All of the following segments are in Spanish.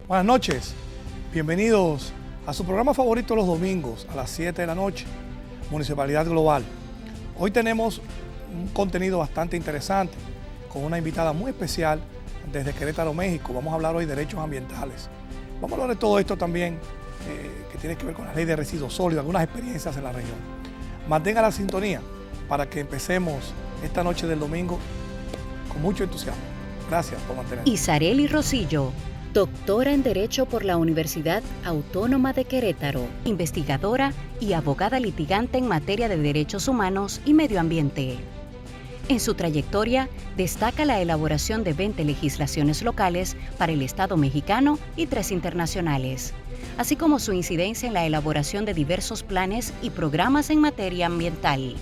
Buenas noches, bienvenidos a su programa favorito los domingos a las 7 de la noche, Municipalidad Global. Hoy tenemos un contenido bastante interesante con una invitada muy especial desde Querétaro, México. Vamos a hablar hoy de derechos ambientales. Vamos a hablar de todo esto también que tiene que ver con la ley de residuos sólidos, algunas experiencias en la región. Mantenga la sintonía para que empecemos esta noche del domingo con mucho entusiasmo. Gracias por mantenernos. Isarely Rosillo, doctora en Derecho por la Universidad Autónoma de Querétaro, investigadora y abogada litigante en materia de derechos humanos y medio ambiente. En su trayectoria destaca la elaboración de 20 legislaciones locales para el Estado mexicano y 3 internacionales, así como su incidencia en la elaboración de diversos planes y programas en materia ambiental.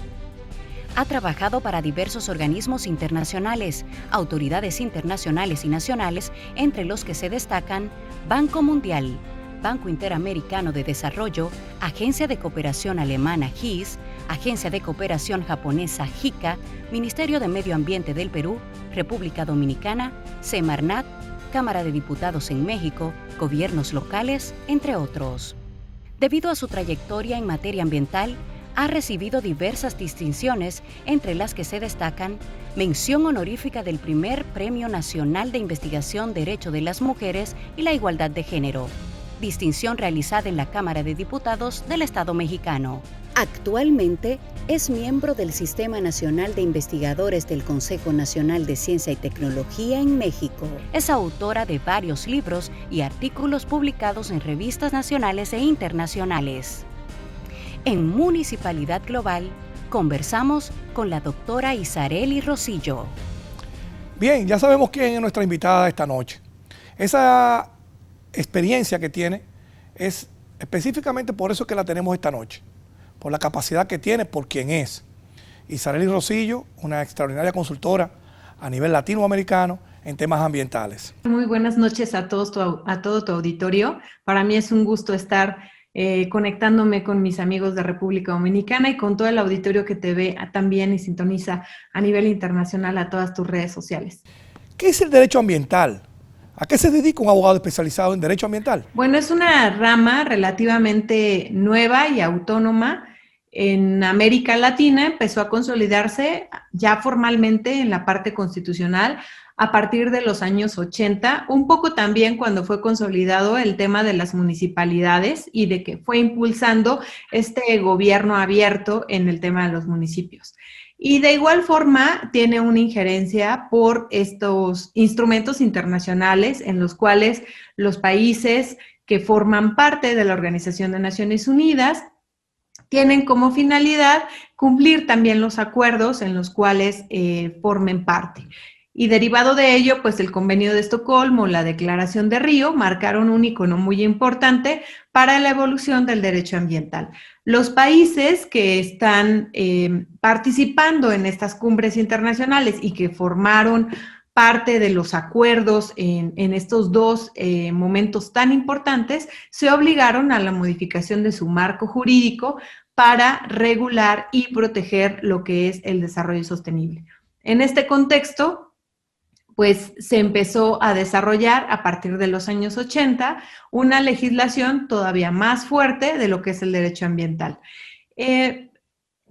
Ha trabajado para diversos organismos internacionales, autoridades internacionales y nacionales, entre los que se destacan Banco Mundial, Banco Interamericano de Desarrollo, Agencia de Cooperación Alemana GIS, Agencia de Cooperación Japonesa JICA, Ministerio de Medio Ambiente del Perú, República Dominicana, Semarnat, Cámara de Diputados en México, gobiernos locales, entre otros. Debido a su trayectoria en materia ambiental, ha recibido diversas distinciones, entre las que se destacan mención honorífica del primer Premio Nacional de Investigación Derecho de las Mujeres y la Igualdad de Género, distinción realizada en la Cámara de Diputados del Estado mexicano. Actualmente es miembro del Sistema Nacional de Investigadores del Consejo Nacional de Ciencia y Tecnología en México. Es autora de varios libros y artículos publicados en revistas nacionales e internacionales. En Municipalidad Global, conversamos con la doctora Isarely Rosillo. Bien, ya sabemos quién es nuestra invitada esta noche. Esa experiencia que tiene es específicamente por eso que la tenemos esta noche, por la capacidad que tiene, por quién es. Isarely Rosillo, una extraordinaria consultora a nivel latinoamericano en temas ambientales. Muy buenas noches a todo tu auditorio. Para mí es un gusto estar conectándome con mis amigos de República Dominicana y con todo el auditorio que te ve también y sintoniza a nivel internacional a todas tus redes sociales. ¿Qué es el derecho ambiental? ¿A qué se dedica un abogado especializado en derecho ambiental? Bueno, es una rama relativamente nueva y autónoma en América Latina. Empezó a consolidarse ya formalmente en la parte constitucional a partir de los años 80, un poco también cuando fue consolidado el tema de las municipalidades y de que fue impulsando este gobierno abierto en el tema de los municipios. Y de igual forma tiene una injerencia por estos instrumentos internacionales en los cuales los países que forman parte de la Organización de Naciones Unidas tienen como finalidad cumplir también los acuerdos en los cuales formen parte. Y derivado de ello, pues el Convenio de Estocolmo, la Declaración de Río, marcaron un icono muy importante para la evolución del derecho ambiental. Los países que están participando en estas cumbres internacionales y que formaron parte de los acuerdos en estos dos momentos tan importantes, se obligaron a la modificación de su marco jurídico para regular y proteger lo que es el desarrollo sostenible. En este contexto, pues se empezó a desarrollar a partir de los años 80 una legislación todavía más fuerte de lo que es el derecho ambiental. En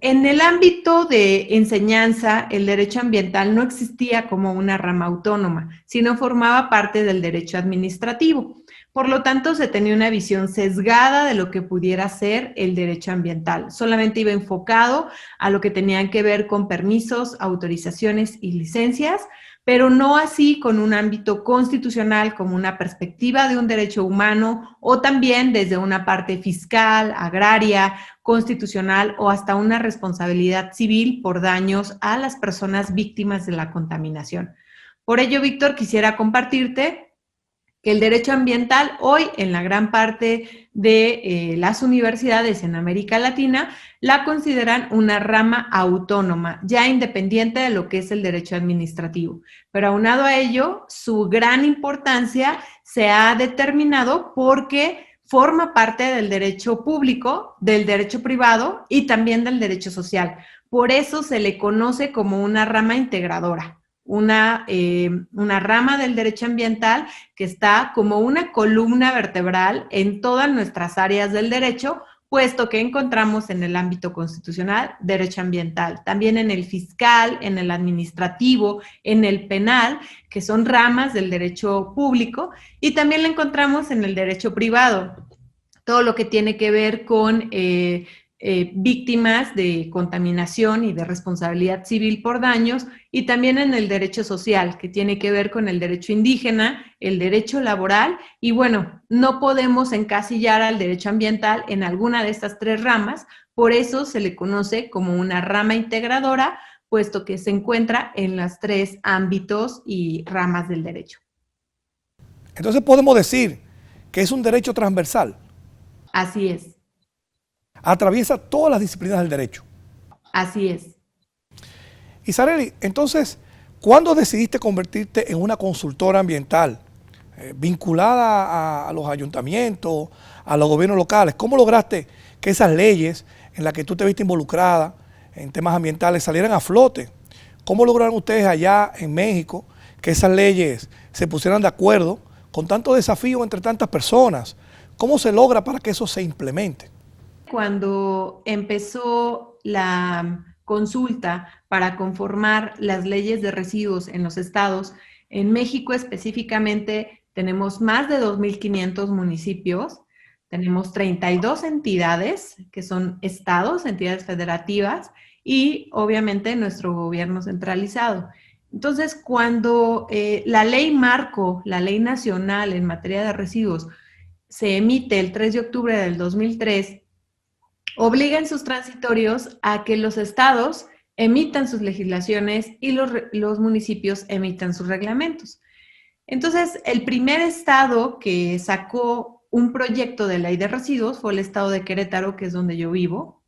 el ámbito de enseñanza, el derecho ambiental no existía como una rama autónoma, sino formaba parte del derecho administrativo. Por lo tanto, se tenía una visión sesgada de lo que pudiera ser el derecho ambiental. Solamente iba enfocado a lo que tenían que ver con permisos, autorizaciones y licencias, pero no así con un ámbito constitucional como una perspectiva de un derecho humano o también desde una parte fiscal, agraria, constitucional o hasta una responsabilidad civil por daños a las personas víctimas de la contaminación. Por ello, Víctor, quisiera compartirte que el derecho ambiental hoy en la gran parte de las universidades en América Latina la consideran una rama autónoma, ya independiente de lo que es el derecho administrativo. Pero aunado a ello, su gran importancia se ha determinado porque forma parte del derecho público, del derecho privado y también del derecho social. Por eso se le conoce como una rama integradora. una rama del derecho ambiental que está como una columna vertebral en todas nuestras áreas del derecho, puesto que encontramos en el ámbito constitucional derecho ambiental, también en el fiscal, en el administrativo, en el penal, que son ramas del derecho público, y también la encontramos en el derecho privado, todo lo que tiene que ver con víctimas de contaminación y de responsabilidad civil por daños, y también en el derecho social, que tiene que ver con el derecho indígena, el derecho laboral, y bueno, no podemos encasillar al derecho ambiental en alguna de estas tres ramas, por eso se le conoce como una rama integradora, puesto que se encuentra en los tres ámbitos y ramas del derecho. Entonces podemos decir que es un derecho transversal. Así es. Atraviesa todas las disciplinas del derecho. Así es. Isarely, entonces, ¿cuándo decidiste convertirte en una consultora ambiental vinculada a los ayuntamientos, a los gobiernos locales? ¿Cómo lograste que esas leyes en las que tú te viste involucrada en temas ambientales salieran a flote? ¿Cómo lograron ustedes allá en México que esas leyes se pusieran de acuerdo con tanto desafío entre tantas personas? ¿Cómo se logra para que eso se implemente? Cuando empezó la consulta para conformar las leyes de residuos en los estados, en México específicamente tenemos más de 2.500 municipios, tenemos 32 entidades que son estados, entidades federativas, y obviamente nuestro gobierno centralizado. Entonces, cuando la ley marco, la ley nacional en materia de residuos, se emite el 3 de octubre del 2003, obliga en sus transitorios a que los estados emitan sus legislaciones y los municipios emitan sus reglamentos. Entonces, el primer estado que sacó un proyecto de ley de residuos fue el estado de Querétaro, que es donde yo vivo,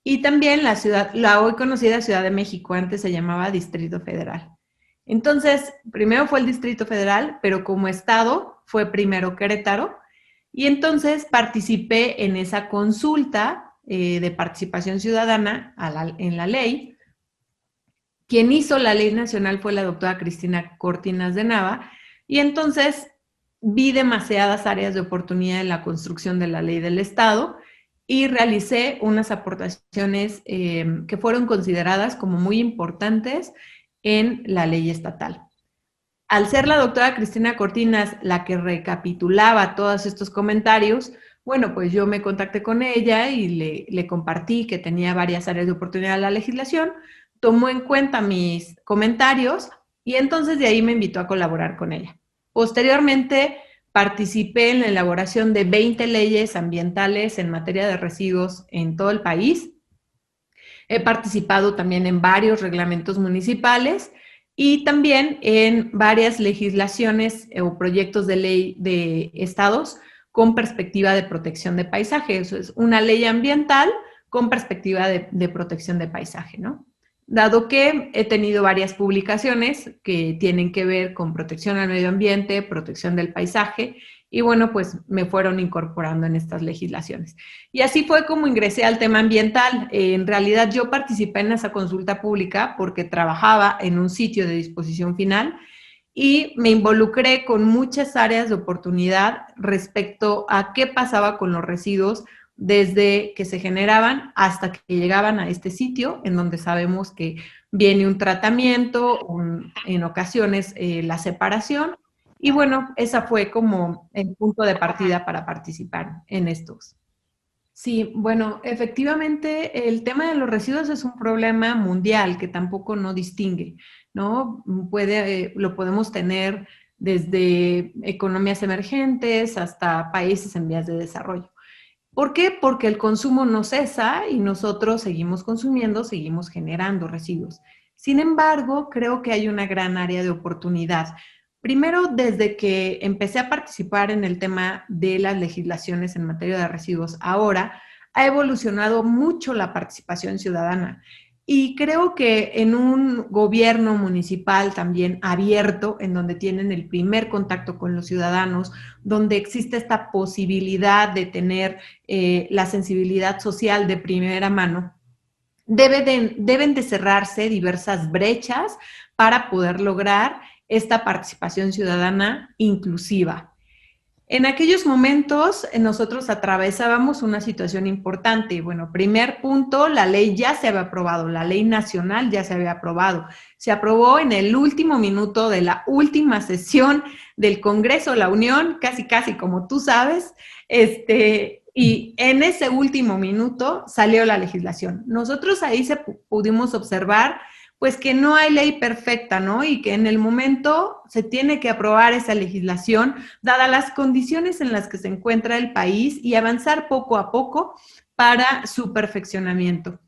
y también la hoy conocida Ciudad de México, antes se llamaba Distrito Federal. Entonces, primero fue el Distrito Federal, pero como estado fue primero Querétaro, y entonces participé en esa consulta de participación ciudadana en la ley. Quien hizo la ley nacional fue la doctora Cristina Cortinas de Nava, y entonces vi demasiadas áreas de oportunidad en la construcción de la ley del Estado y realicé unas aportaciones que fueron consideradas como muy importantes en la ley estatal. Al ser la doctora Cristina Cortinas la que recapitulaba todos estos comentarios, bueno, pues yo me contacté con ella y le compartí que tenía varias áreas de oportunidad en la legislación, tomó en cuenta mis comentarios y entonces de ahí me invitó a colaborar con ella. Posteriormente participé en la elaboración de 20 leyes ambientales en materia de residuos en todo el país. He participado también en varios reglamentos municipales y también en varias legislaciones o proyectos de ley de estados con perspectiva de protección de paisaje. Eso es una ley ambiental con perspectiva de protección de paisaje, ¿no? Dado que he tenido varias publicaciones que tienen que ver con protección al medio ambiente, protección del paisaje, y bueno, pues me fueron incorporando en estas legislaciones. Y así fue como ingresé al tema ambiental. En realidad yo participé en esa consulta pública porque trabajaba en un sitio de disposición final y me involucré con muchas áreas de oportunidad respecto a qué pasaba con los residuos desde que se generaban hasta que llegaban a este sitio, en donde sabemos que viene un tratamiento, en ocasiones la separación. Y bueno, esa fue como el punto de partida para participar en estos. Sí, bueno, efectivamente el tema de los residuos es un problema mundial que tampoco no distingue, ¿no? Lo podemos tener desde economías emergentes hasta países en vías de desarrollo. ¿Por qué? Porque el consumo no cesa y nosotros seguimos consumiendo, seguimos generando residuos. Sin embargo, creo que hay una gran área de oportunidad. Primero, desde que empecé a participar en el tema de las legislaciones en materia de residuos, ahora ha evolucionado mucho la participación ciudadana. Y creo que en un gobierno municipal también abierto, en donde tienen el primer contacto con los ciudadanos, donde existe esta posibilidad de tener la sensibilidad social de primera mano, deben de cerrarse diversas brechas para poder lograr esta participación ciudadana inclusiva. En aquellos momentos nosotros atravesábamos una situación importante. Bueno, primer punto, la ley ya se había aprobado, la ley nacional ya se había aprobado. Se aprobó en el último minuto de la última sesión del Congreso de la Unión, casi como tú sabes, y en ese último minuto salió la legislación. Nosotros ahí pudimos observar pues que no hay ley perfecta, ¿no? Y que en el momento se tiene que aprobar esa legislación, dadas las condiciones en las que se encuentra el país y avanzar poco a poco para su perfeccionamiento.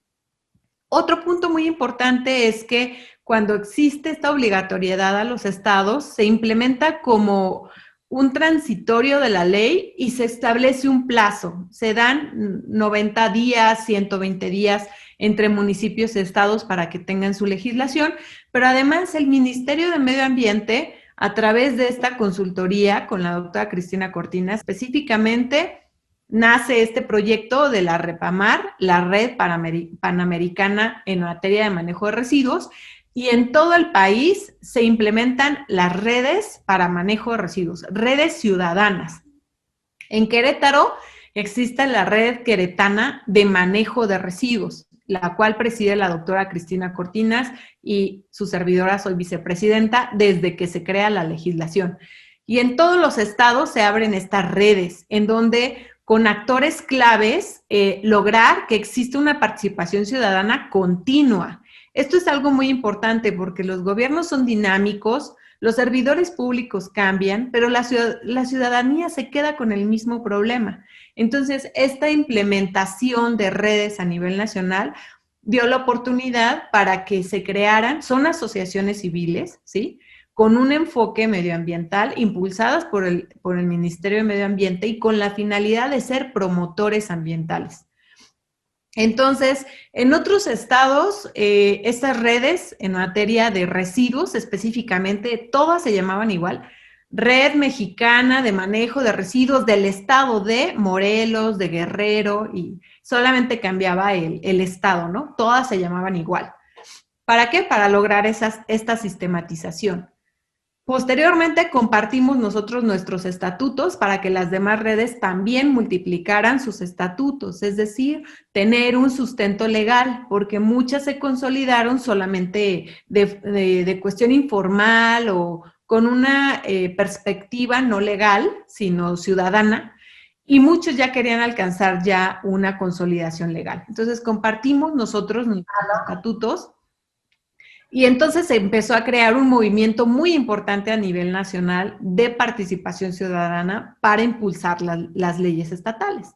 Otro punto muy importante es que cuando existe esta obligatoriedad a los estados, se implementa como un transitorio de la ley y se establece un plazo. Se dan 90 días, 120 días entre municipios y estados para que tengan su legislación, pero además el Ministerio de Medio Ambiente, a través de esta consultoría con la doctora Cristina Cortina, específicamente nace este proyecto de la REPAMAR, la Red Panamericana en materia de manejo de residuos, y en todo el país se implementan las redes para manejo de residuos, redes ciudadanas. En Querétaro existe la Red Queretana de Manejo de Residuos, la cual preside la doctora Cristina Cortinas y su servidora soy vicepresidenta desde que se crea la legislación. Y en todos los estados se abren estas redes en donde con actores claves lograr que exista una participación ciudadana continua. Esto es algo muy importante porque los gobiernos son dinámicos, los servidores públicos cambian, pero la ciudadanía se queda con el mismo problema. Entonces, esta implementación de redes a nivel nacional dio la oportunidad para que se crearan, son asociaciones civiles, ¿sí?, con un enfoque medioambiental impulsadas por el Ministerio de Medio Ambiente y con la finalidad de ser promotores ambientales. Entonces, en otros estados, estas redes en materia de residuos específicamente, todas se llamaban igual, Red Mexicana de Manejo de Residuos del estado de Morelos, de Guerrero, y solamente cambiaba el estado, ¿no? Todas se llamaban igual. ¿Para qué? Para lograr esta sistematización. Posteriormente compartimos nosotros nuestros estatutos para que las demás redes también multiplicaran sus estatutos, es decir, tener un sustento legal, porque muchas se consolidaron solamente de cuestión informal o con una perspectiva no legal, sino ciudadana, y muchos ya querían alcanzar ya una consolidación legal. Entonces compartimos nosotros nuestros estatutos. Y entonces se empezó a crear un movimiento muy importante a nivel nacional de participación ciudadana para impulsar las leyes estatales.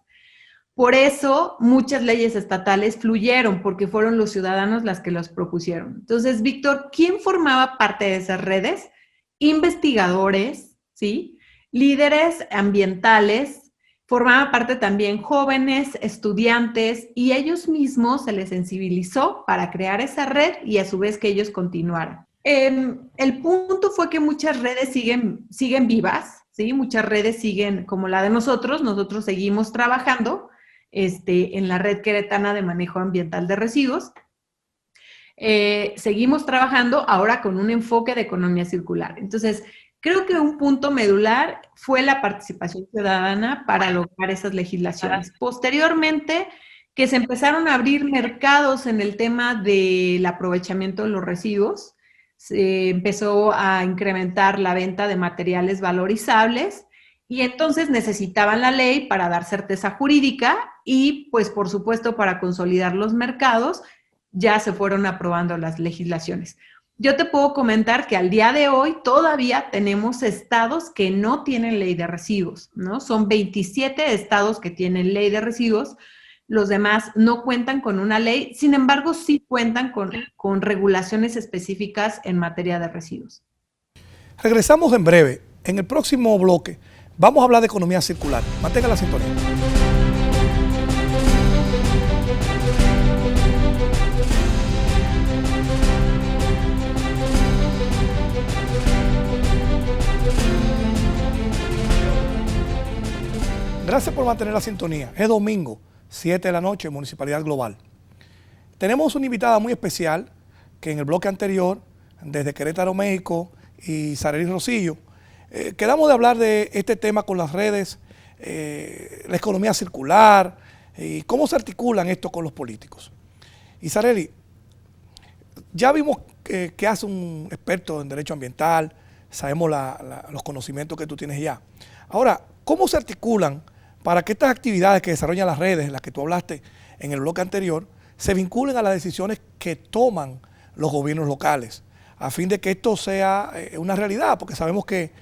Por eso muchas leyes estatales fluyeron, porque fueron los ciudadanos las que los propusieron. Entonces, Víctor, ¿quién formaba parte de esas redes? Investigadores, ¿sí?, líderes ambientales, formaban parte también jóvenes, estudiantes, y ellos mismos se les sensibilizó para crear esa red y a su vez que ellos continuaran. El punto fue que muchas redes siguen vivas, ¿sí? Muchas redes siguen como la de nosotros seguimos trabajando en la Red Queretana de Manejo Ambiental de Residuos. Seguimos trabajando ahora con un enfoque de economía circular. Entonces, creo que un punto medular fue la participación ciudadana para lograr esas legislaciones. Posteriormente, que se empezaron a abrir mercados en el tema del aprovechamiento de los residuos, se empezó a incrementar la venta de materiales valorizables y entonces necesitaban la ley para dar certeza jurídica y, pues, por supuesto, para consolidar los mercados, ya se fueron aprobando las legislaciones. Yo te puedo comentar que al día de hoy todavía tenemos estados que no tienen ley de residuos, ¿no? Son 27 estados que tienen ley de residuos, los demás no cuentan con una ley, sin embargo sí cuentan con regulaciones específicas en materia de residuos. Regresamos en breve. En el próximo bloque vamos a hablar de economía circular. Mantenga la sintonía. Gracias por mantener la sintonía. Es domingo, 7 de la noche, Municipalidad Global. Tenemos una invitada muy especial que en el bloque anterior desde Querétaro, México, y Sarely Rosillo. Quedamos de hablar de este tema con las redes, la economía circular, y cómo se articulan esto con los políticos. Y Sarely, ya vimos qué hace un experto en derecho ambiental, sabemos los conocimientos que tú tienes ya. Ahora, ¿cómo se articulan para que estas actividades que desarrollan las redes, las que tú hablaste en el bloque anterior, se vinculen a las decisiones que toman los gobiernos locales, a fin de que esto sea una realidad? Porque sabemos que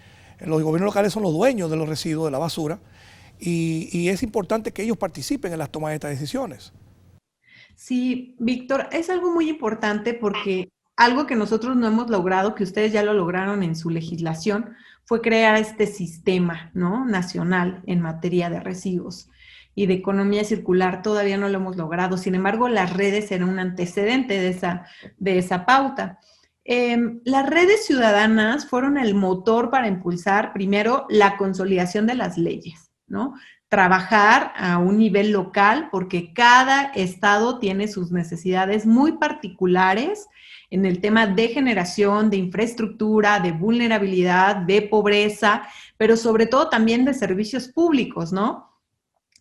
los gobiernos locales son los dueños de los residuos, de la basura, y es importante que ellos participen en las tomas de estas decisiones. Sí, Víctor, es algo muy importante porque algo que nosotros no hemos logrado, que ustedes ya lo lograron en su legislación, fue crear este sistema, ¿no?, nacional en materia de residuos y de economía circular. Todavía no lo hemos logrado. Sin embargo, las redes eran un antecedente de esa pauta. Las redes ciudadanas fueron el motor para impulsar primero la consolidación de las leyes, ¿no? Trabajar a un nivel local, porque cada estado tiene sus necesidades muy particulares en el tema de generación, de infraestructura, de vulnerabilidad, de pobreza, pero sobre todo también de servicios públicos, ¿no?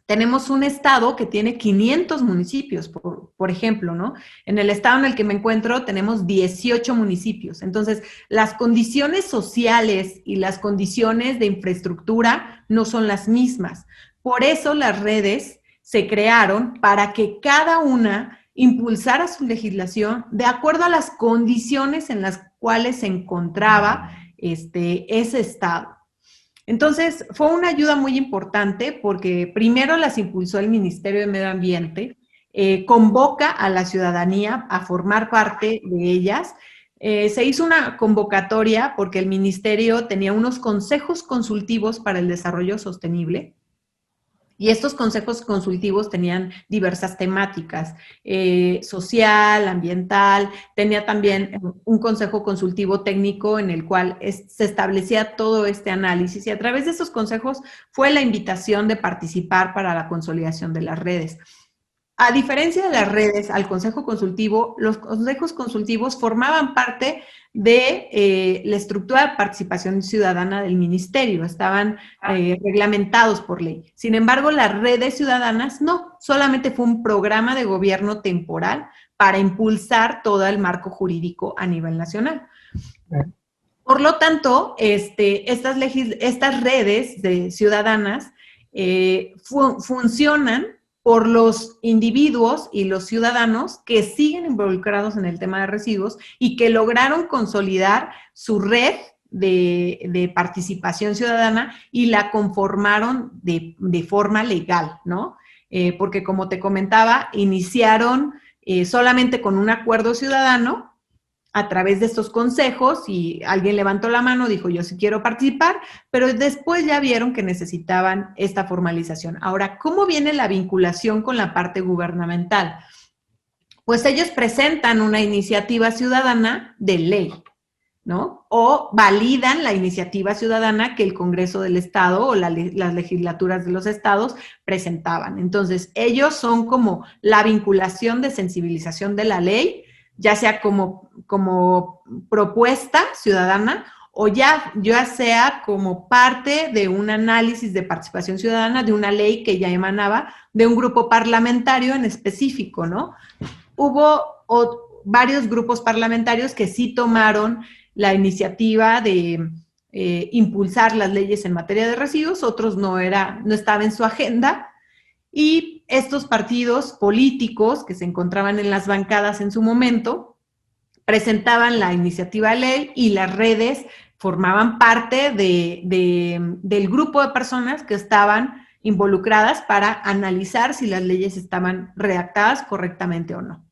Tenemos un estado que tiene 500 municipios, por ejemplo, ¿no? En el estado en el que me encuentro tenemos 18 municipios. Entonces, las condiciones sociales y las condiciones de infraestructura no son las mismas. Por eso las redes se crearon para que cada una impulsara su legislación de acuerdo a las condiciones en las cuales se encontraba ese estado. Entonces, fue una ayuda muy importante porque primero las impulsó el Ministerio de Medio Ambiente, convoca a la ciudadanía a formar parte de ellas. Se hizo una convocatoria porque el ministerio tenía unos consejos consultivos para el desarrollo sostenible. Y estos consejos consultivos tenían diversas temáticas, social, ambiental, tenía también un consejo consultivo técnico en el cual se establecía todo este análisis, y a través de esos consejos fue la invitación de participar para la consolidación de las redes. A diferencia de las redes, al consejo consultivo, los consejos consultivos formaban parte de la estructura de participación ciudadana del ministerio, estaban reglamentados por ley. Sin embargo, las redes ciudadanas no, solamente fue un programa de gobierno temporal para impulsar todo el marco jurídico a nivel nacional. Por lo tanto, estas redes de ciudadanas funcionan por los individuos y los ciudadanos que siguen involucrados en el tema de residuos y que lograron consolidar su red de participación ciudadana y la conformaron de forma legal, ¿no? Porque como te comentaba, iniciaron solamente con un acuerdo ciudadano a través de estos consejos, y alguien levantó la mano, dijo yo sí quiero participar, pero después ya vieron que necesitaban esta formalización. Ahora, ¿cómo viene la vinculación con la parte gubernamental? Pues ellos presentan una iniciativa ciudadana de ley, ¿no? O validan la iniciativa ciudadana que el Congreso del Estado o las legislaturas de los estados presentaban. Entonces, ellos son como la vinculación de sensibilización de la ley, ya sea como propuesta ciudadana o ya sea como parte de un análisis de participación ciudadana de una ley que ya emanaba de un grupo parlamentario en específico, ¿no? Hubo varios grupos parlamentarios que sí tomaron la iniciativa de impulsar las leyes en materia de residuos, otros no estaba en su agenda, y estos partidos políticos que se encontraban en las bancadas en su momento presentaban la iniciativa de ley y las redes formaban parte del grupo de personas que estaban involucradas para analizar si las leyes estaban redactadas correctamente o no.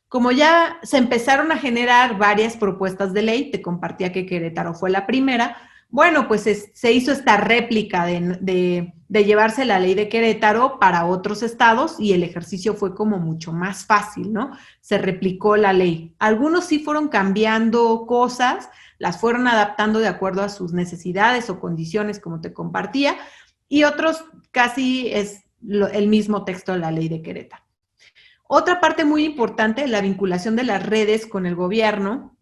Como ya se empezaron a generar varias propuestas de ley, te compartía que Querétaro fue la primera. Bueno, pues se hizo esta réplica de llevarse la ley de Querétaro para otros estados y el ejercicio fue como mucho más fácil, ¿no? Se replicó la ley. Algunos sí fueron cambiando cosas, las fueron adaptando de acuerdo a sus necesidades o condiciones, como te compartía, y otros casi es el mismo texto de la ley de Querétaro. Otra parte muy importante es la vinculación de las redes con el gobierno.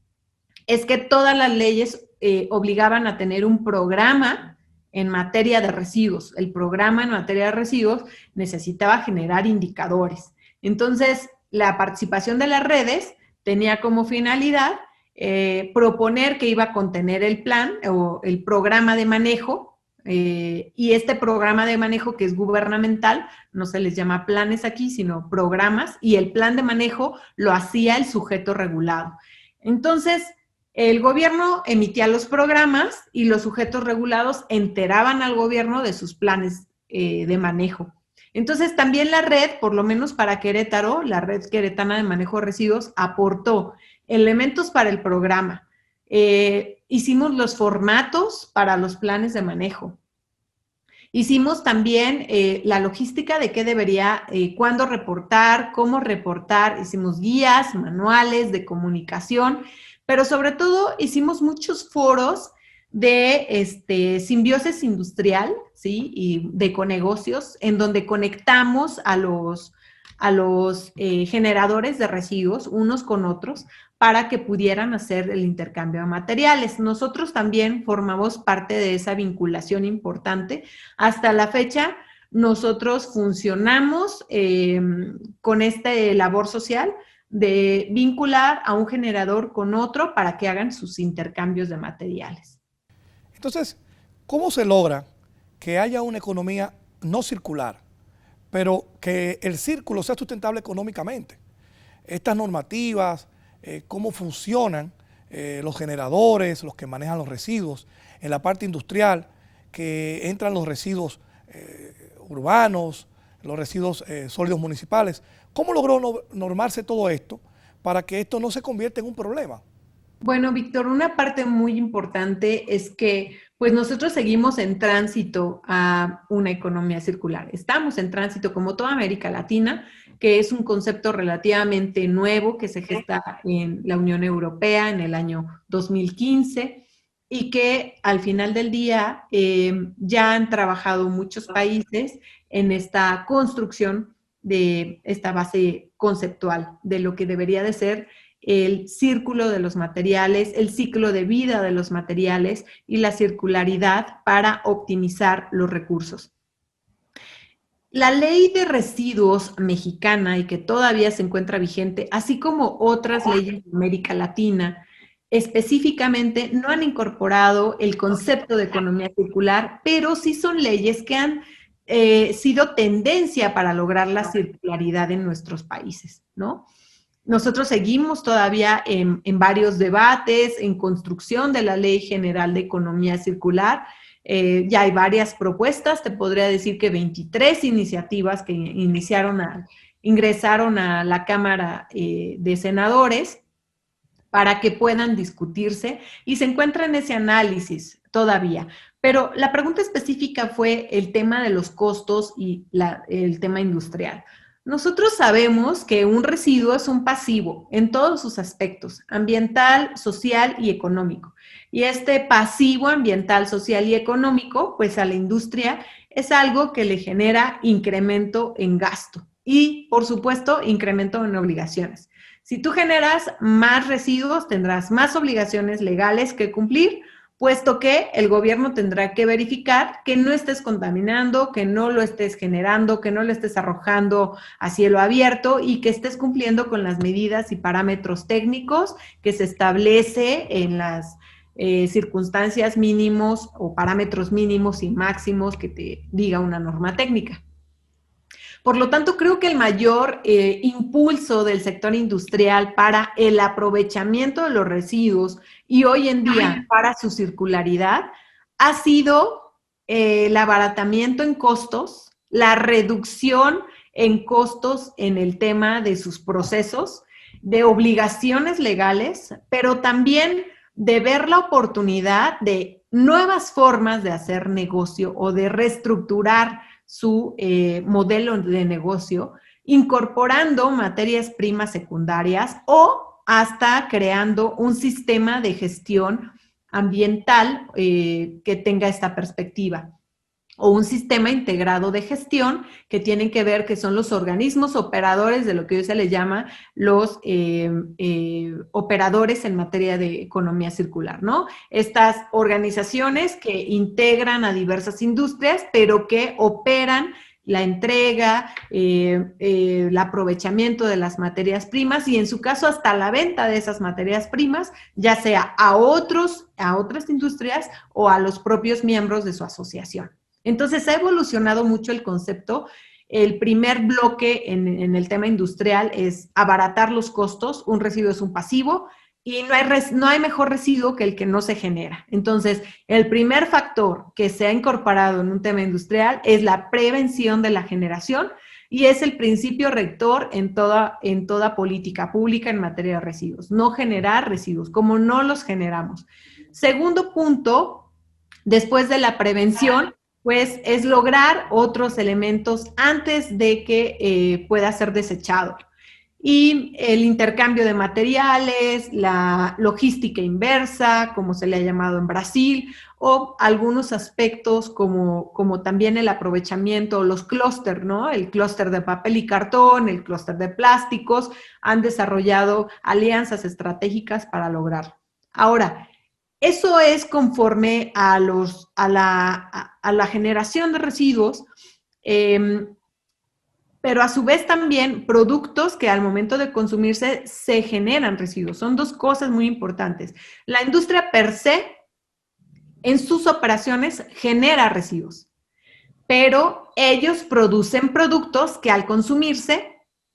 es que todas las leyes obligaban a tener un programa en materia de residuos. El programa en materia de residuos necesitaba generar indicadores. Entonces, la participación de las redes tenía como finalidad proponer que iba a contener el plan o el programa de manejo, y este programa de manejo que es gubernamental, no se les llama planes aquí, sino programas, y el plan de manejo lo hacía el sujeto regulado. Entonces, el gobierno emitía los programas y los sujetos regulados enteraban al gobierno de sus planes de manejo. Entonces, también la red, por lo menos para Querétaro, la Red Queretana de Manejo de Residuos, aportó elementos para el programa. Hicimos los formatos para los planes de manejo. Hicimos también la logística de qué debería, cuándo reportar, cómo reportar. Hicimos guías, manuales de comunicación, pero sobre todo hicimos muchos foros de simbiosis industrial, ¿sí? Y de econegocios, en donde conectamos a los generadores de residuos unos con otros para que pudieran hacer el intercambio de materiales. Nosotros también formamos parte de esa vinculación importante. Hasta la fecha, nosotros funcionamos con esta labor social de vincular a un generador con otro para que hagan sus intercambios de materiales. Entonces, ¿cómo se logra que haya una economía no circular, pero que el círculo sea sustentable económicamente? Estas normativas, cómo funcionan los generadores, los que manejan los residuos, en la parte industrial, que entran los residuos urbanos, los residuos sólidos municipales. ¿Cómo logró normarse todo esto para que esto no se convierta en un problema? Bueno, Víctor, una parte muy importante es que pues nosotros seguimos en tránsito a una economía circular. Estamos en tránsito como toda América Latina, que es un concepto relativamente nuevo que se gesta en la Unión Europea en el año 2015 y que al final del día ya han trabajado muchos países en esta construcción de esta base conceptual de lo que debería de ser el círculo de los materiales, el ciclo de vida de los materiales y la circularidad para optimizar los recursos. La ley de residuos mexicana y que todavía se encuentra vigente, así como otras leyes de América Latina, específicamente no han incorporado el concepto de economía circular, pero sí son leyes que han sido tendencia para lograr la circularidad en nuestros países, ¿no? Nosotros seguimos todavía en varios debates, en construcción de la Ley General de Economía Circular. Ya hay varias propuestas, te podría decir que 23 iniciativas que ingresaron a la Cámara de Senadores para que puedan discutirse y se encuentra en ese análisis todavía. Pero la pregunta específica fue el tema de los costos y el tema industrial. Nosotros sabemos que un residuo es un pasivo en todos sus aspectos, ambiental, social y económico. Y este pasivo ambiental, social y económico, pues a la industria es algo que le genera incremento en gasto y, por supuesto, incremento en obligaciones. Si tú generas más residuos, tendrás más obligaciones legales que cumplir, puesto que el gobierno tendrá que verificar que no estés contaminando, que no lo estés generando, que no lo estés arrojando a cielo abierto y que estés cumpliendo con las medidas y parámetros técnicos que se establece en las circunstancias mínimos o parámetros mínimos y máximos que te diga una norma técnica. Por lo tanto, creo que el mayor impulso del sector industrial para el aprovechamiento de los residuos y hoy en día para su circularidad ha sido el abaratamiento en costos, la reducción en costos en el tema de sus procesos, de obligaciones legales, pero también de ver la oportunidad de nuevas formas de hacer negocio o de reestructurar su modelo de negocio, incorporando materias primas secundarias o hasta creando un sistema de gestión ambiental que tenga esta perspectiva. o un sistema integrado de gestión que tienen que ver que son los organismos operadores de lo que hoy se les llama los operadores en materia de economía circular, ¿no? Estas organizaciones que integran a diversas industrias, pero que operan la entrega, el aprovechamiento de las materias primas y en su caso hasta la venta de esas materias primas, ya sea a otras industrias o a los propios miembros de su asociación. Entonces, ha evolucionado mucho el concepto. El primer bloque en el tema industrial es abaratar los costos. Un residuo es un pasivo y no hay mejor residuo que el que no se genera. Entonces, el primer factor que se ha incorporado en un tema industrial es la prevención de la generación y es el principio rector en toda política pública en materia de residuos. No generar residuos, como no los generamos. Segundo punto, después de la prevención, pues es lograr otros elementos antes de que pueda ser desechado. Y el intercambio de materiales, la logística inversa, como se le ha llamado en Brasil, o algunos aspectos como también el aprovechamiento, los clústeres, ¿no? El clúster de papel y cartón, el clúster de plásticos, han desarrollado alianzas estratégicas para lograrlo. Ahora, eso es conforme a la generación de residuos, pero a su vez también productos que al momento de consumirse se generan residuos. Son dos cosas muy importantes. La industria per se, en sus operaciones, genera residuos, pero ellos producen productos que al consumirse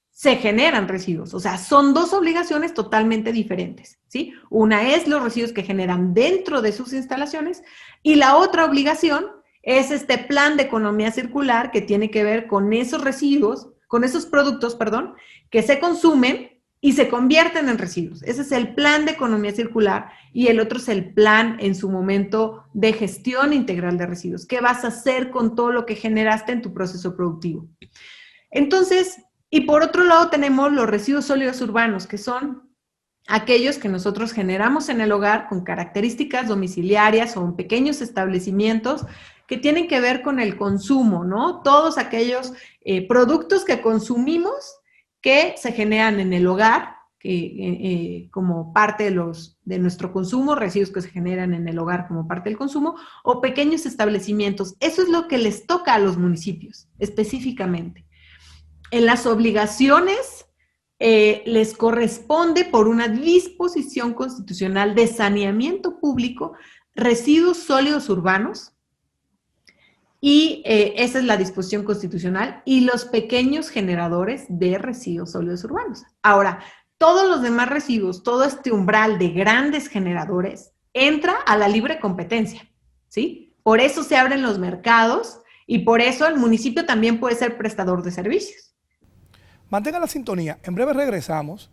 se generan residuos. O sea, son dos obligaciones totalmente diferentes, ¿sí? Una es los residuos que generan dentro de sus instalaciones y la otra obligación es este plan de economía circular que tiene que ver con esos residuos, con esos productos, perdón, que se consumen y se convierten en residuos. Ese es el plan de economía circular y el otro es el plan en su momento de gestión integral de residuos. ¿Qué vas a hacer con todo lo que generaste en tu proceso productivo? Entonces, y por otro lado tenemos los residuos sólidos urbanos, que son aquellos que nosotros generamos en el hogar con características domiciliarias o en pequeños establecimientos que tienen que ver con el consumo, ¿no? Todos aquellos productos que consumimos que se generan en el hogar, como parte de nuestro consumo, residuos que se generan en el hogar como parte del consumo, o pequeños establecimientos. Eso es lo que les toca a los municipios, específicamente. En las obligaciones les corresponde por una disposición constitucional de saneamiento público residuos sólidos urbanos y esa es la disposición constitucional y los pequeños generadores de residuos sólidos urbanos. Ahora, todos los demás residuos, todo este umbral de grandes generadores entra a la libre competencia, ¿sí? Por eso se abren los mercados y por eso el municipio también puede ser prestador de servicios. Mantengan la sintonía. En breve regresamos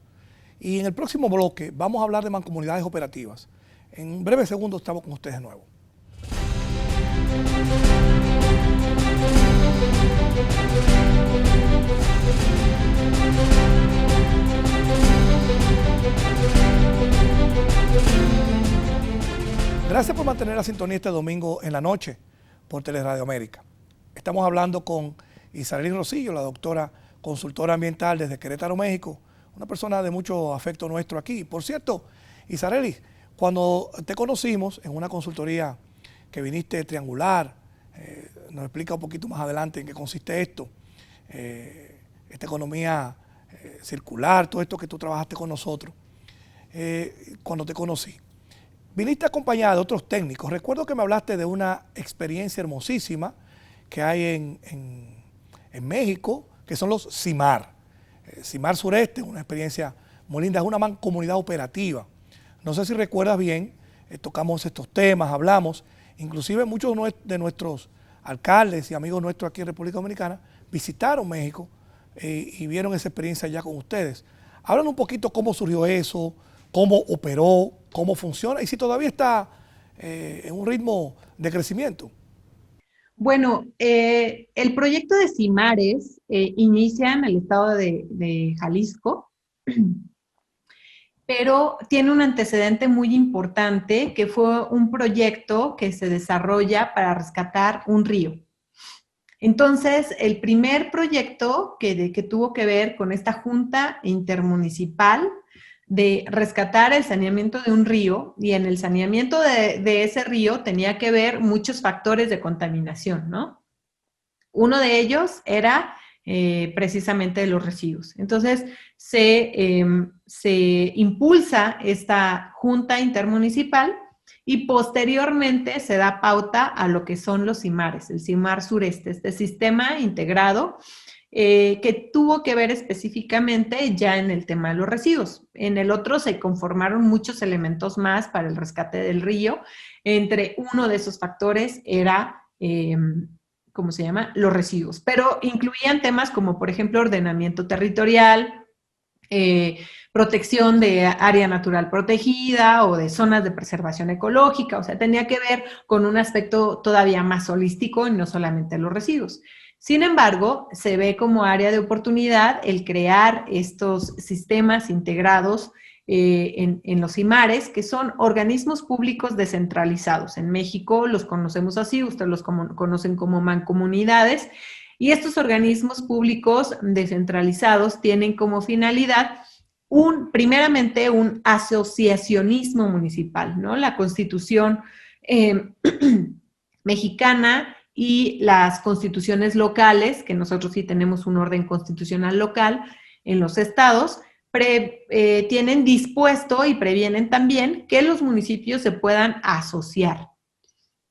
y en el próximo bloque vamos a hablar de mancomunidades operativas. En breves segundos estamos con ustedes de nuevo. Gracias por mantener la sintonía este domingo en la noche por Teleradio América. Estamos hablando con Isarely Rosillo, la doctora consultora ambiental desde Querétaro, México, una persona de mucho afecto nuestro aquí. Por cierto, Isarely, cuando te conocimos en una consultoría que viniste triangular, nos explica un poquito más adelante en qué consiste esto, esta economía circular, todo esto que tú trabajaste con nosotros, cuando te conocí. Viniste acompañada de otros técnicos. Recuerdo que me hablaste de una experiencia hermosísima que hay en México, que son los CIMAR. CIMAR Sureste, una experiencia muy linda, es una mancomunidad operativa. No sé si recuerdas bien, tocamos estos temas, hablamos, inclusive muchos de nuestros alcaldes y amigos nuestros aquí en República Dominicana visitaron México y vieron esa experiencia ya con ustedes. Hablan un poquito cómo surgió eso, cómo operó, cómo funciona y si todavía está en un ritmo de crecimiento. Bueno, el proyecto de CIMARES inicia en el estado de Jalisco, pero tiene un antecedente muy importante que fue un proyecto que se desarrolla para rescatar un río, Entonces, el primer proyecto que tuvo que ver con esta junta intermunicipal de rescatar el saneamiento de un río, y en el saneamiento de ese río tenía que ver muchos factores de contaminación, ¿no? Uno de ellos era precisamente los residuos. Entonces, se impulsa esta junta intermunicipal y posteriormente se da pauta a lo que son los CIMARES, el CIMAR Sureste, este sistema integrado que tuvo que ver específicamente ya en el tema de los residuos. En el otro se conformaron muchos elementos más para el rescate del río. Entre uno de esos factores era, ¿cómo se llama? Los residuos. Pero incluían temas como, por ejemplo, ordenamiento territorial, protección de área natural protegida o de zonas de preservación ecológica. O sea, tenía que ver con un aspecto todavía más holístico y no solamente los residuos. Sin embargo, se ve como área de oportunidad el crear estos sistemas integrados en los CIMARES, que son organismos públicos descentralizados. En México los conocemos así, ustedes los conocen como mancomunidades, y estos organismos públicos descentralizados tienen como finalidad primeramente un asociacionismo municipal, ¿no? La Constitución mexicana y las constituciones locales, que nosotros sí tenemos un orden constitucional local en los estados, tienen dispuesto y previenen también que los municipios se puedan asociar.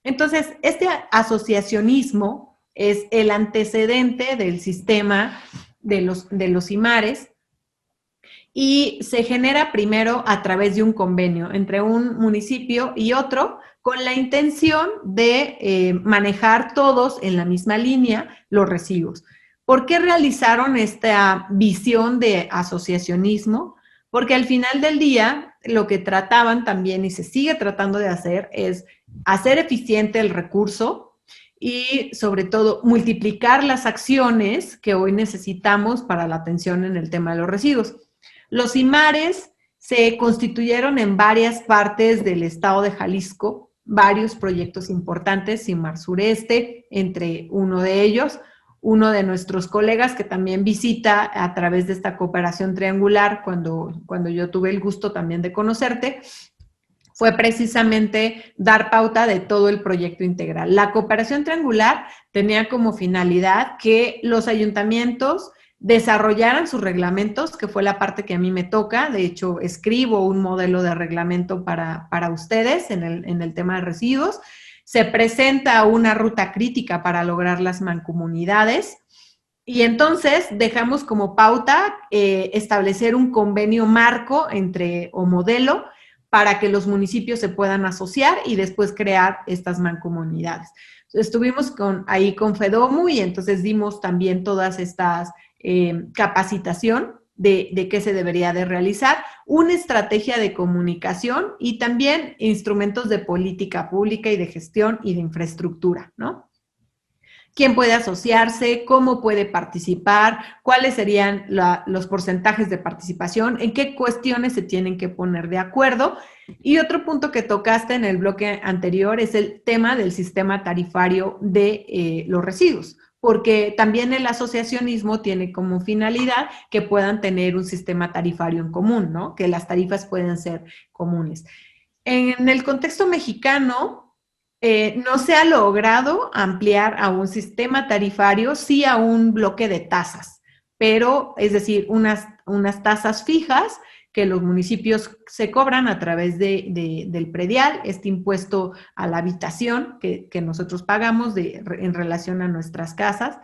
Entonces, este asociacionismo es el antecedente del sistema de los CIMARES y se genera primero a través de un convenio entre un municipio y otro con la intención de manejar todos en la misma línea los residuos. ¿Por qué realizaron esta visión de asociacionismo? Porque al final del día lo que trataban también y se sigue tratando de hacer es hacer eficiente el recurso y sobre todo multiplicar las acciones que hoy necesitamos para la atención en el tema de los residuos. Los CIMARES se constituyeron en varias partes del estado de Jalisco, varios proyectos importantes, CIMAR Sureste, entre uno de ellos. Uno de nuestros colegas que también visita a través de esta cooperación triangular, cuando yo tuve el gusto también de conocerte, fue precisamente dar pauta de todo el proyecto integral. La cooperación triangular tenía como finalidad que los ayuntamientos desarrollaran sus reglamentos, que fue la parte que a mí me toca. De hecho, escribo un modelo de reglamento para ustedes en el tema de residuos. Se presenta una ruta crítica para lograr las mancomunidades y entonces dejamos como pauta establecer un convenio marco o modelo para que los municipios se puedan asociar y después crear estas mancomunidades. Estuvimos ahí con FEDOMU y entonces dimos también todas estas capacitación de qué se debería de realizar, una estrategia de comunicación y también instrumentos de política pública y de gestión y de infraestructura, ¿no? ¿Quién puede asociarse? ¿Cómo puede participar? ¿Cuáles serían los porcentajes de participación? ¿En qué cuestiones se tienen que poner de acuerdo? Y otro punto que tocaste en el bloque anterior es el tema del sistema tarifario de los residuos, porque también el asociacionismo tiene como finalidad que puedan tener un sistema tarifario en común, ¿no? Que las tarifas puedan ser comunes. En el contexto mexicano, no se ha logrado ampliar a un sistema tarifario, sí a un bloque de tasas, pero es decir, unas tasas fijas que los municipios se cobran a través del predial, este impuesto a la habitación que nosotros pagamos en relación a nuestras casas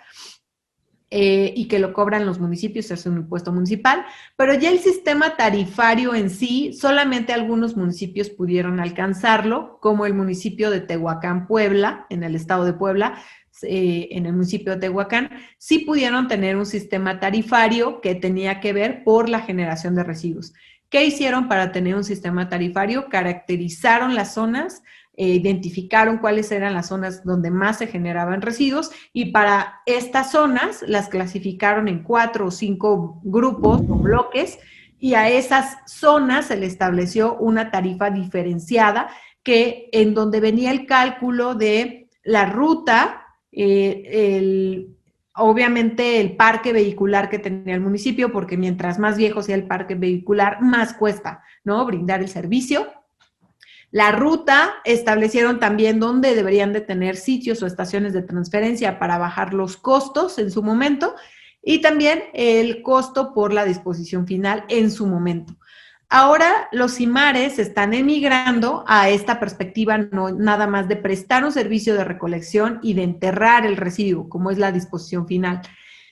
y que lo cobran los municipios, es un impuesto municipal, pero ya el sistema tarifario en sí, solamente algunos municipios pudieron alcanzarlo, como el municipio de Tehuacán, Puebla, en el estado de Puebla, en el municipio de Tehuacán, sí pudieron tener un sistema tarifario que tenía que ver por la generación de residuos. ¿Qué hicieron para tener un sistema tarifario? Caracterizaron las zonas, identificaron cuáles eran las zonas donde más se generaban residuos y para estas zonas las clasificaron en 4 o 5 grupos o bloques y a esas zonas se le estableció una tarifa diferenciada en donde venía el cálculo de la ruta obviamente el parque vehicular que tenía el municipio, porque mientras más viejo sea el parque vehicular, más cuesta, ¿no?, brindar el servicio. La ruta, establecieron también dónde deberían de tener sitios o estaciones de transferencia para bajar los costos en su momento, y también el costo por la disposición final en su momento. Ahora los CIMARES están emigrando a esta perspectiva no nada más de prestar un servicio de recolección y de enterrar el residuo, como es la disposición final,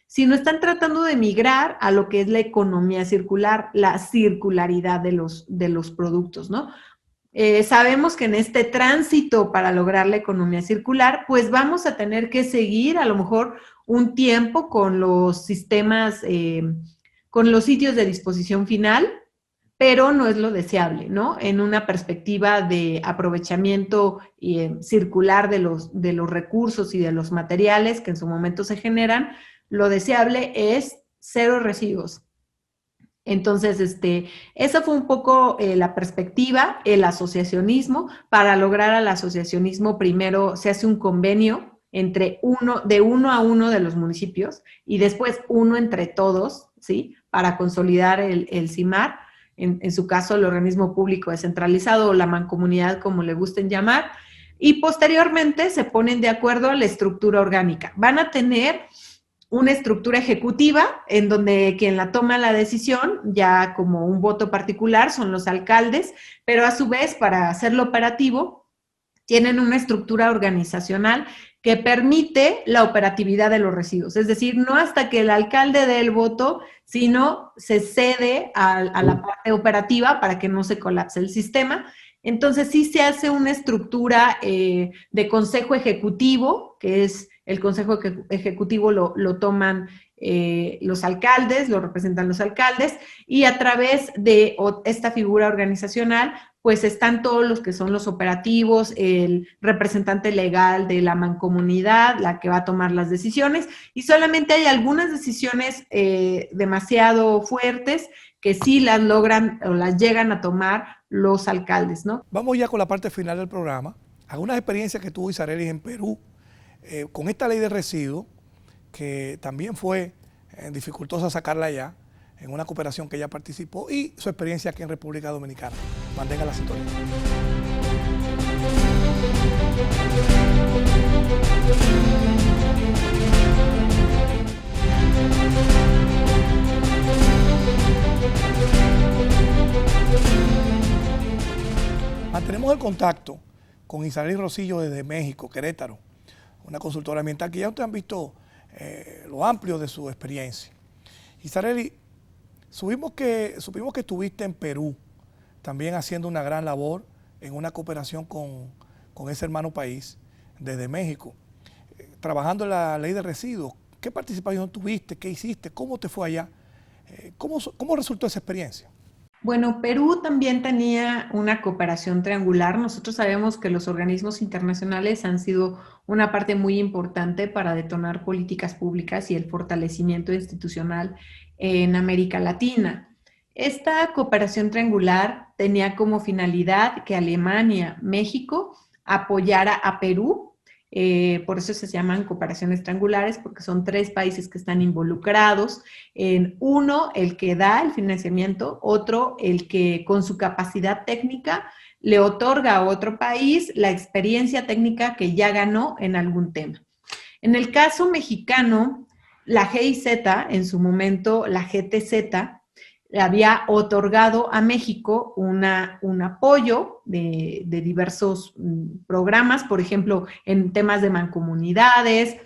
sino están tratando de migrar a lo que es la economía circular, la circularidad de los productos, ¿no? Sabemos que en este tránsito para lograr la economía circular, pues vamos a tener que seguir a lo mejor un tiempo con los sistemas, con los sitios de disposición final, pero no es lo deseable, ¿no? En una perspectiva de aprovechamiento circular de los recursos y de los materiales que en su momento se generan, lo deseable es cero residuos. Entonces, esa fue un poco la perspectiva, el asociacionismo. Para lograr al asociacionismo, primero se hace un convenio de uno a uno de los municipios y después uno entre todos, ¿sí?, para consolidar el CIMAR, en su caso el organismo público descentralizado o la mancomunidad, como le gusten llamar, y posteriormente se ponen de acuerdo a la estructura orgánica. Van a tener una estructura ejecutiva en donde quien la toma la decisión, ya como un voto particular, son los alcaldes, pero a su vez, para hacerlo operativo, tienen una estructura organizacional que permite la operatividad de los residuos. Es decir, no hasta que el alcalde dé el voto, sino se cede a la parte operativa para que no se colapse el sistema. Entonces, sí se hace una estructura de consejo ejecutivo, que es el consejo ejecutivo lo toman los alcaldes, lo representan los alcaldes, y a través de esta figura organizacional, pues están todos los que son los operativos, el representante legal de la mancomunidad, la que va a tomar las decisiones, y solamente hay algunas decisiones demasiado fuertes que sí las logran o las llegan a tomar los alcaldes, ¿no? Vamos ya con la parte final del programa. Algunas experiencias que tuvo Isarelis en Perú con esta ley de residuos, que también fue dificultosa sacarla allá, en una cooperación que ella participó, y su experiencia aquí en República Dominicana. Mantenga la sintonía. Mantenemos el contacto con Isarelis Rosillo desde México, Querétaro, una consultora ambiental que ya ustedes han visto lo amplio de su experiencia. Isarelis, supimos que estuviste en Perú también haciendo una gran labor en una cooperación con ese hermano país desde México, trabajando en la ley de residuos. ¿Qué participación tuviste? ¿Qué hiciste? ¿Cómo te fue allá? ¿Cómo resultó esa experiencia? Bueno, Perú también tenía una cooperación triangular. Nosotros sabemos que los organismos internacionales han sido una parte muy importante para detonar políticas públicas y el fortalecimiento institucional en América Latina. Esta cooperación triangular tenía como finalidad que Alemania, México, apoyara a Perú. Por eso se llaman cooperaciones triangulares, porque son 3 países que están involucrados, en uno el que da el financiamiento, otro el que con su capacidad técnica le otorga a otro país la experiencia técnica que ya ganó en algún tema. En el caso mexicano, la GIZ, en su momento la GTZ, le había otorgado a México un apoyo de diversos programas, por ejemplo, en temas de mancomunidades,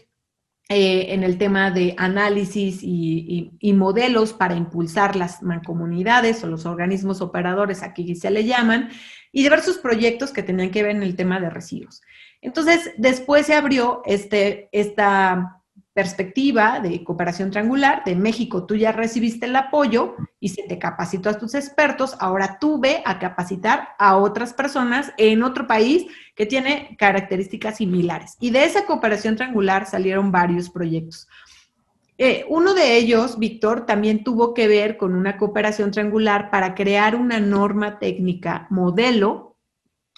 en el tema de análisis y modelos para impulsar las mancomunidades o los organismos operadores, aquí se le llaman, y diversos proyectos que tenían que ver en el tema de residuos. Entonces, después se abrió esta perspectiva de cooperación triangular. De México tú ya recibiste el apoyo y se te capacitó a tus expertos, ahora tú ve a capacitar a otras personas en otro país que tiene características similares. Y de esa cooperación triangular salieron varios proyectos. Uno de ellos, Víctor, también tuvo que ver con una cooperación triangular para crear una norma técnica modelo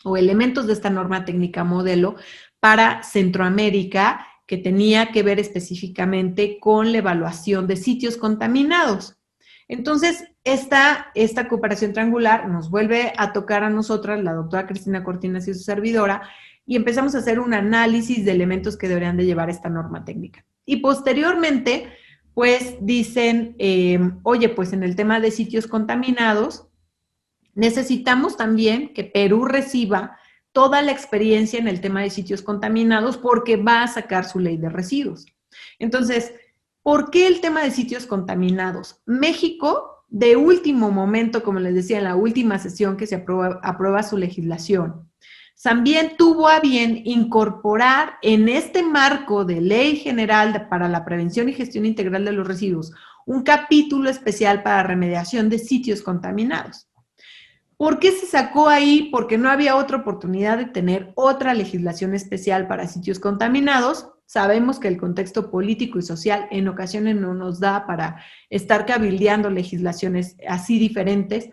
o elementos de esta norma técnica modelo para Centroamérica que tenía que ver específicamente con la evaluación de sitios contaminados. Entonces, esta cooperación triangular nos vuelve a tocar a nosotras, la doctora Cristina Cortinas y su servidora, y empezamos a hacer un análisis de elementos que deberían de llevar esta norma técnica. Y posteriormente, pues dicen, oye, pues en el tema de sitios contaminados, necesitamos también que Perú reciba toda la experiencia en el tema de sitios contaminados porque va a sacar su ley de residuos. Entonces, ¿por qué el tema de sitios contaminados? México, de último momento, como les decía, en la última sesión que se aprueba su legislación, también tuvo a bien incorporar en este marco de Ley General para la Prevención y Gestión Integral de los Residuos un capítulo especial para remediación de sitios contaminados. ¿Por qué se sacó ahí? Porque no había otra oportunidad de tener otra legislación especial para sitios contaminados. Sabemos que el contexto político y social en ocasiones no nos da para estar cabildeando legislaciones así diferentes.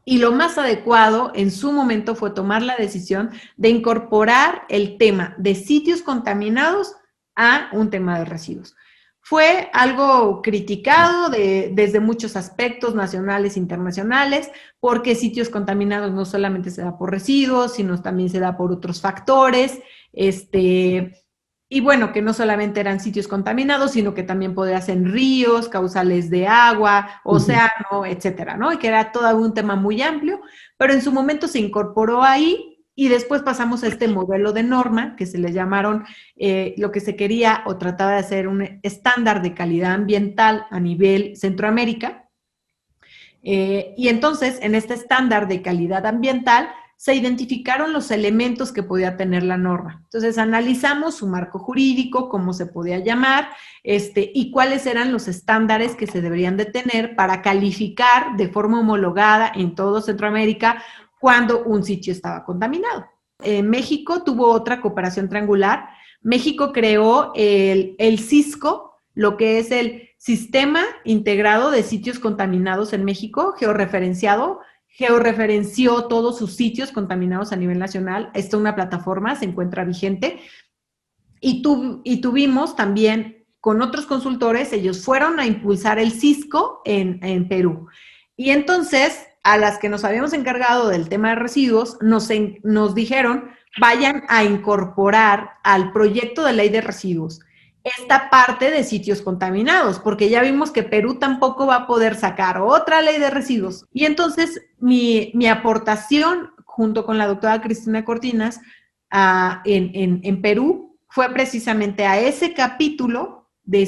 Y lo más adecuado en su momento fue tomar la decisión de incorporar el tema de sitios contaminados a un tema de residuos. Fue algo criticado desde muchos aspectos nacionales e internacionales, porque sitios contaminados no solamente se da por residuos, sino también se da por otros factores, y bueno, que no solamente eran sitios contaminados, sino que también podía ser ríos, causales de agua, océano, etcétera, ¿no? Y que era todo un tema muy amplio, pero en su momento se incorporó ahí. Y después pasamos a este modelo de norma, que se le llamaron, lo que se quería o trataba de hacer un estándar de calidad ambiental a nivel Centroamérica. Y entonces, en este estándar de calidad ambiental, se identificaron los elementos que podía tener la norma. Entonces, analizamos su marco jurídico, cómo se podía llamar, y cuáles eran los estándares que se deberían de tener para calificar de forma homologada en todo Centroamérica cuando un sitio estaba contaminado. México tuvo otra cooperación triangular. México creó el Cisco, lo que es el Sistema Integrado de Sitios Contaminados en México, georreferenció todos sus sitios contaminados a nivel nacional. Esta es una plataforma, se encuentra vigente. Y tuvimos también con otros consultores, ellos fueron a impulsar el Cisco en Perú. Y entonces, a las que nos habíamos encargado del tema de residuos, nos dijeron, vayan a incorporar al proyecto de ley de residuos esta parte de sitios contaminados, porque ya vimos que Perú tampoco va a poder sacar otra ley de residuos. Y entonces, mi aportación, junto con la doctora Cristina Cortinas, en Perú, fue precisamente a ese capítulo de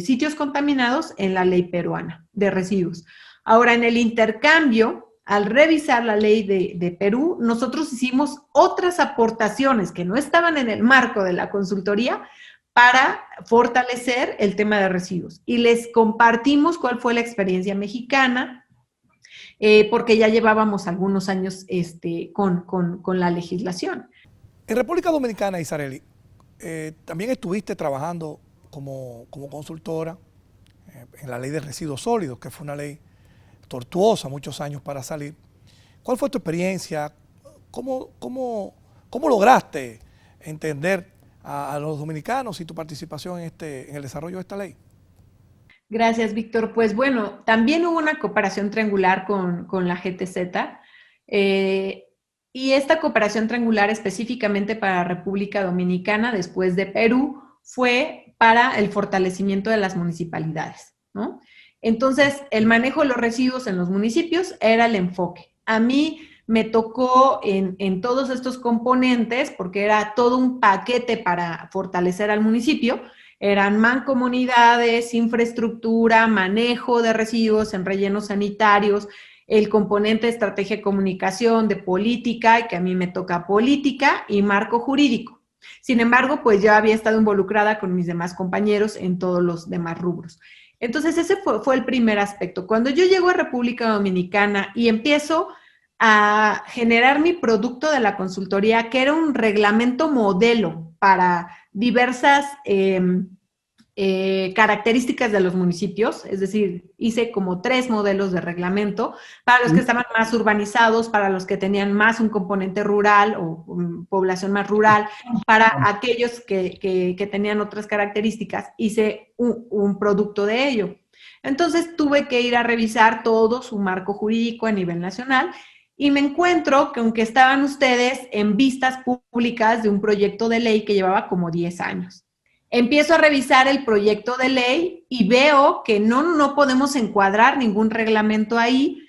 sitios contaminados en la ley peruana de residuos. Ahora, en el intercambio, al revisar la ley de Perú, nosotros hicimos otras aportaciones que no estaban en el marco de la consultoría para fortalecer el tema de residuos. Y les compartimos cuál fue la experiencia mexicana, porque ya llevábamos algunos años con la legislación. En República Dominicana, Isareli, también estuviste trabajando como consultora en la ley de residuos sólidos, que fue una ley tortuosa, muchos años para salir. ¿Cuál fue tu experiencia? ¿Cómo lograste entender a los dominicanos y tu participación en el desarrollo de esta ley? Gracias, Víctor. Pues bueno, también hubo una cooperación triangular con la GTZ, y esta cooperación triangular específicamente para República Dominicana, después de Perú, fue para el fortalecimiento de las municipalidades, ¿no? Entonces, el manejo de los residuos en los municipios era el enfoque. A mí me tocó en todos estos componentes, porque era todo un paquete para fortalecer al municipio. Eran mancomunidades, infraestructura, manejo de residuos en rellenos sanitarios, el componente de estrategia de comunicación, de política, que a mí me toca política y marco jurídico. Sin embargo, pues yo había estado involucrada con mis demás compañeros en todos los demás rubros. Entonces, ese fue el primer aspecto. Cuando yo llego a República Dominicana y empiezo a generar mi producto de la consultoría, que era un reglamento modelo para diversas características de los municipios, es decir, hice como 3 modelos de reglamento para los que estaban más urbanizados, para los que tenían más un componente rural o población más rural, para aquellos que tenían otras características, hice un producto de ello. Entonces tuve que ir a revisar todo su marco jurídico a nivel nacional y me encuentro que aunque estaban ustedes en vistas públicas de un proyecto de ley que llevaba como 10 años. Empiezo a revisar el proyecto de ley y veo que no podemos encuadrar ningún reglamento ahí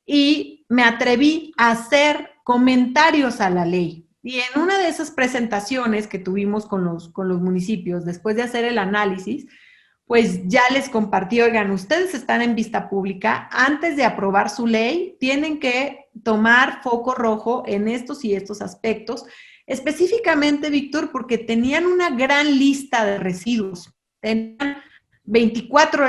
y me atreví a hacer comentarios a la ley. Y en una de esas presentaciones que tuvimos con los municipios, después de hacer el análisis, pues ya les compartí, oigan, ustedes están en vista pública, antes de aprobar su ley, tienen que tomar foco rojo en estos y estos aspectos. Específicamente, Víctor, porque tenían una gran lista de residuos. Tenían 24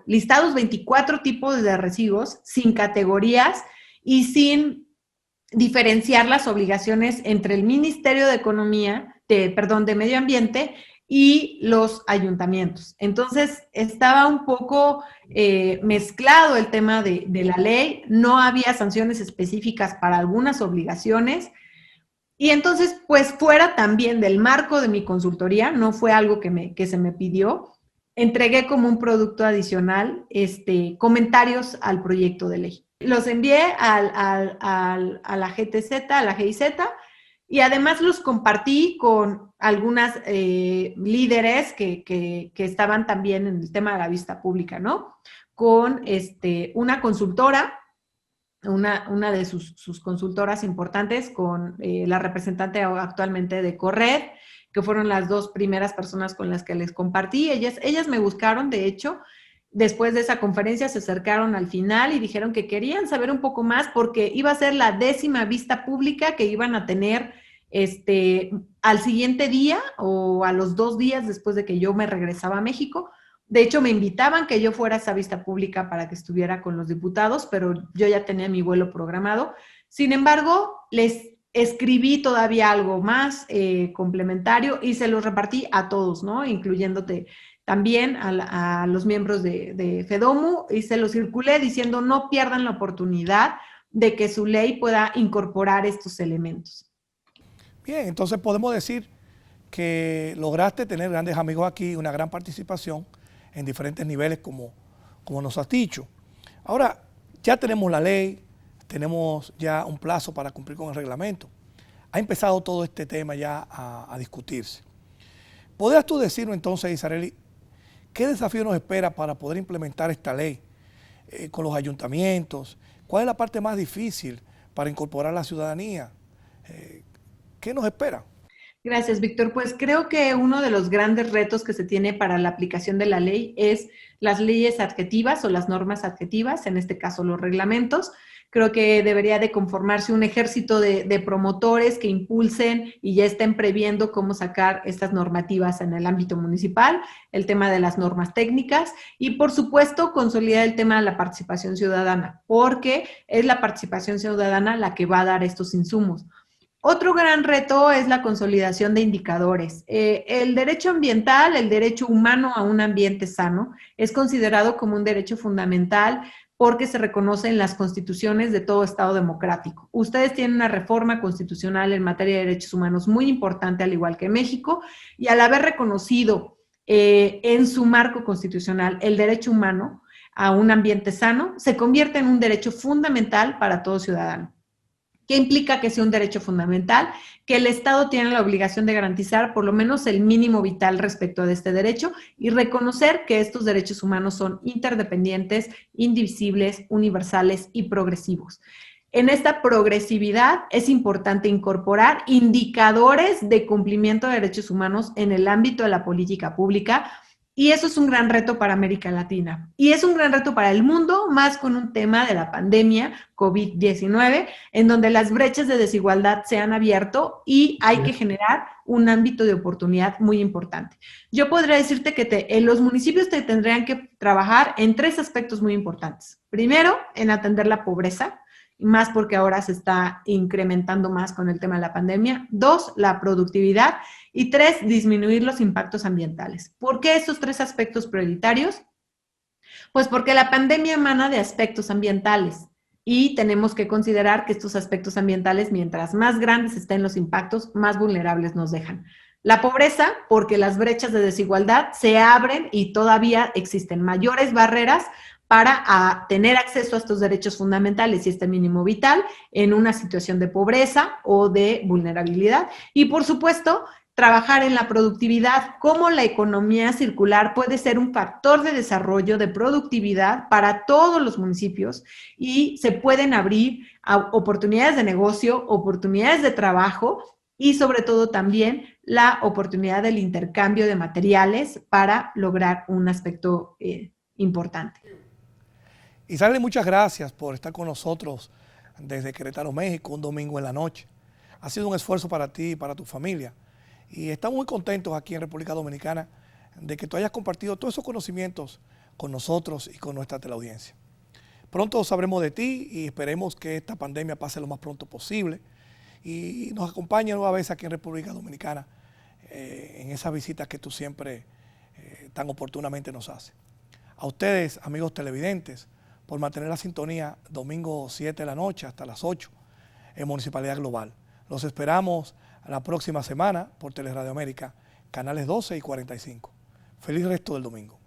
listados, 24 tipos de residuos, sin categorías y sin diferenciar las obligaciones entre el Ministerio de de Medio Ambiente y los ayuntamientos. Entonces, estaba un poco mezclado el tema de la ley, no había sanciones específicas para algunas obligaciones. Y entonces, pues fuera también del marco de mi consultoría, no fue algo que se me pidió, entregué como un producto adicional comentarios al proyecto de ley. Los envié a la GTZ, a la GIZ, y además los compartí con algunas líderes que estaban también en el tema de la vista pública, ¿no? Con una consultora, una de sus consultoras importantes, con la representante actualmente de Corred, que fueron las 2 primeras personas con las que les compartí. Ellas me buscaron, de hecho, después de esa conferencia se acercaron al final y dijeron que querían saber un poco más porque iba a ser la 10ª vista pública que iban a tener al siguiente día o a los 2 días después de que yo me regresaba a México. De hecho, me invitaban que yo fuera a esa vista pública para que estuviera con los diputados, pero yo ya tenía mi vuelo programado. Sin embargo, les escribí todavía algo más complementario y se los repartí a todos, ¿no? Incluyéndote también a los miembros de FEDOMU, y se los circulé diciendo no pierdan la oportunidad de que su ley pueda incorporar estos elementos. Bien, entonces podemos decir que lograste tener grandes amigos aquí, una gran participación en diferentes niveles como nos has dicho. Ahora, ya tenemos la ley, tenemos ya un plazo para cumplir con el reglamento. Ha empezado todo este tema ya a discutirse. ¿Podrías tú decirnos entonces, Isarely, qué desafío nos espera para poder implementar esta ley con los ayuntamientos? ¿Cuál es la parte más difícil para incorporar a la ciudadanía? ¿Qué nos espera? Gracias, Víctor. Pues creo que uno de los grandes retos que se tiene para la aplicación de la ley es las leyes adjetivas o las normas adjetivas, en este caso los reglamentos. Creo que debería de conformarse un ejército de promotores que impulsen y ya estén previendo cómo sacar estas normativas en el ámbito municipal, el tema de las normas técnicas y, por supuesto, consolidar el tema de la participación ciudadana, porque es la participación ciudadana la que va a dar estos insumos. Otro gran reto es la consolidación de indicadores. El derecho ambiental, el derecho humano a un ambiente sano, es considerado como un derecho fundamental porque se reconoce en las constituciones de todo Estado democrático. Ustedes tienen una reforma constitucional en materia de derechos humanos muy importante, al igual que México, y al haber reconocido en su marco constitucional el derecho humano a un ambiente sano, se convierte en un derecho fundamental para todo ciudadano. ¿Qué implica que sea un derecho fundamental? Que el Estado tiene la obligación de garantizar por lo menos el mínimo vital respecto de este derecho y reconocer que estos derechos humanos son interdependientes, indivisibles, universales y progresivos. En esta progresividad es importante incorporar indicadores de cumplimiento de derechos humanos en el ámbito de la política pública. Y eso es un gran reto para América Latina. Y es un gran reto para el mundo, más con un tema de la pandemia COVID-19, en donde las brechas de desigualdad se han abierto y hay que generar un ámbito de oportunidad muy importante. Yo podría decirte que en los municipios te tendrían que trabajar en 3 aspectos muy importantes. Primero, en atender la pobreza, y más porque ahora se está incrementando más con el tema de la pandemia. 2, la productividad. Y 3, disminuir los impactos ambientales. ¿Por qué estos 3 aspectos prioritarios? Pues porque la pandemia emana de aspectos ambientales y tenemos que considerar que estos aspectos ambientales, mientras más grandes estén los impactos, más vulnerables nos dejan. La pobreza, porque las brechas de desigualdad se abren y todavía existen mayores barreras para tener acceso a estos derechos fundamentales y este mínimo vital en una situación de pobreza o de vulnerabilidad. Y por supuesto, trabajar en la productividad, cómo la economía circular puede ser un factor de desarrollo de productividad para todos los municipios y se pueden abrir oportunidades de negocio, oportunidades de trabajo y sobre todo también la oportunidad del intercambio de materiales para lograr un aspecto importante. Isarely, muchas gracias por estar con nosotros desde Querétaro, México, un domingo en la noche. Ha sido un esfuerzo para ti y para tu familia. Y estamos muy contentos aquí en República Dominicana de que tú hayas compartido todos esos conocimientos con nosotros y con nuestra teleaudiencia. Pronto sabremos de ti y esperemos que esta pandemia pase lo más pronto posible y nos acompañe nueva vez aquí en República Dominicana en esas visitas que tú siempre tan oportunamente nos haces. A ustedes, amigos televidentes, por mantener la sintonía domingo 7 de la noche hasta las 8 en Municipalidad Global. Los esperamos la próxima semana por Teleradio América, canales 12 y 45. Feliz resto del domingo.